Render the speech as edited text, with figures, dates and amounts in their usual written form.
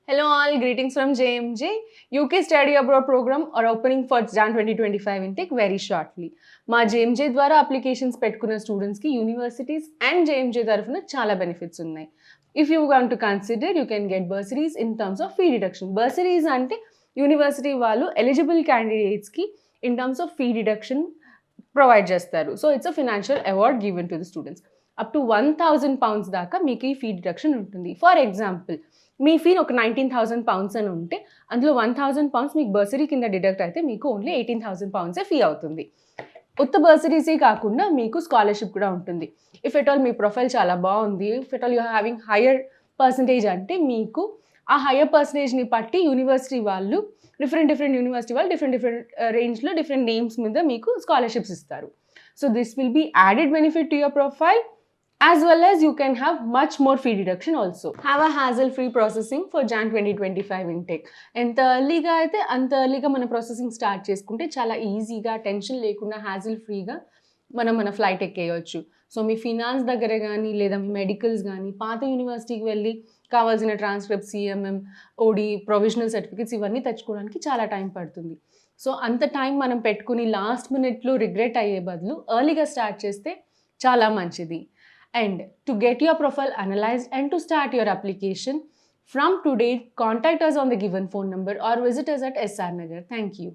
Hello all, greetings from JMJ. UK Study Abroad program are opening for Jan 2025 intake very shortly. మా JMJ ద్వారా applications పెట్టుకున్న స్టూడెంట్స్కి universities and JMJ తరఫున చాలా benefits ఉన్నాయి. If you want to consider you can get bursaries in terms of fee deduction. Bursaries అంటే university వాళ్ళు eligible క్యాండిడేట్స్కి in terms of fee deduction provide చేస్తారు. So it's a financial award given to the students. Up to £1,000 దాకా మీకు ఈ fee deduction ఉంటుంది. For example, మీ fee ఒక £19,000 అని ఉంటే అందులో £1,000 మీకు బర్సరీ కింద డిడక్ట్ అయితే మీకు ఓన్లీ £18,000 ఫీ అవుతుంది. ఉత్త బర్సరీసే కాకుండా మీకు స్కాలర్షిప్ కూడా ఉంటుంది. ఇఫ్ ఎట్ ఆల్ మీ ప్రొఫైల్ చాలా బాగుంది, if at all you having higher percentage అంటే మీకు ఆ హయ్యర్ పర్సంటేజ్ని బట్టి యూనివర్సిటీ వాళ్ళు డిఫరెంట్ యూనివర్సిటీ వాళ్ళు డిఫరెంట్ రేంజ్లో డిఫరెంట్ నేమ్స్ మీద మీకు స్కాలర్షిప్స్ ఇస్తారు. So this will be added benefit to your profile. As well as you can have much more fee deduction also. Have a hassle-free processing for Jan 2025 intake. ఎంత ఎర్లీగా అయితే అంత ఎర్లీగా మన ప్రాసెసింగ్ స్టార్ట్ చేసుకుంటే చాలా ఈజీగా, టెన్షన్ లేకుండా, హ్యాజిల్ ఫ్రీగా మన ఫ్లైట్ ఎక్కేయచ్చు. సో మీ ఫినాన్స్ దగ్గర కానీ లేదా మీ మెడికల్స్ కానీ పాత యూనివర్సిటీకి వెళ్ళి కావాల్సిన transcript, CMM, OD, provisional certificates ఇవన్నీ తెచ్చుకోవడానికి చాలా టైం పడుతుంది. సో అంత టైం మనం పెట్టుకుని లాస్ట్ మినిట్లో రిగ్రెట్ అయ్యే బదులు ఎర్లీగా స్టార్ట్ చేస్తే చాలా మంచిది. And to get your profile analyzed and to start your application, from today, contact us on the given phone number or visit us at SR Nagar. Thank you.